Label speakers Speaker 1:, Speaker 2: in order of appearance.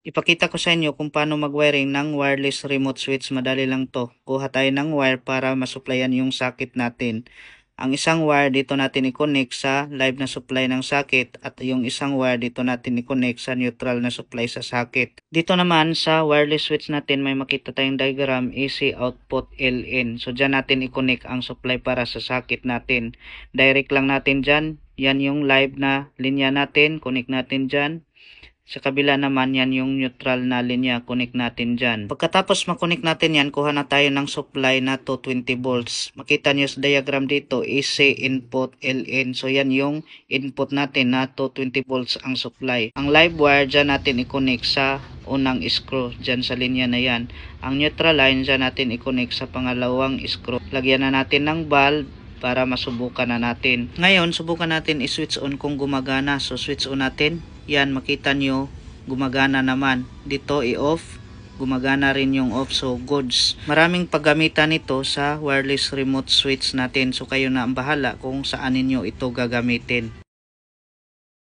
Speaker 1: Ipakita ko sa inyo kung paano mag-wiring ng wireless remote switch. Madali lang to. Kuha tayo ng wire para masupplyan yung socket natin. Ang isang wire dito natin i-connect sa live na supply ng socket at yung isang wire dito natin i-connect sa neutral na supply sa socket. Dito naman sa wireless switch natin may makita tayong diagram AC output LN. So dyan natin i-connect ang supply para sa socket natin. Direct lang natin dyan. Yan yung live na linya natin. Connect natin dyan. Sa kabila naman yan yung neutral na linya, connect natin dyan. Pagkatapos makonect natin yan, kuha na tayo ng supply na 220 volts. Makita nyo sa diagram dito, AC input LN. So yan yung input natin na 220 volts ang supply. Ang live wire dyan natin i-connect sa unang screw dyan sa linya na yan. Ang neutral line dyan natin i-connect sa pangalawang screw. Lagyan na natin ng bulb para masubukan na natin. Ngayon, subukan natin i-switch on kung gumagana. So switch on natin. Yan, makita nyo, gumagana naman. Dito i-off, gumagana rin yung off. So, goods. Maraming paggamitan nito sa wireless remote switch natin. So, kayo na ang bahala kung saan ninyo ito gagamitin.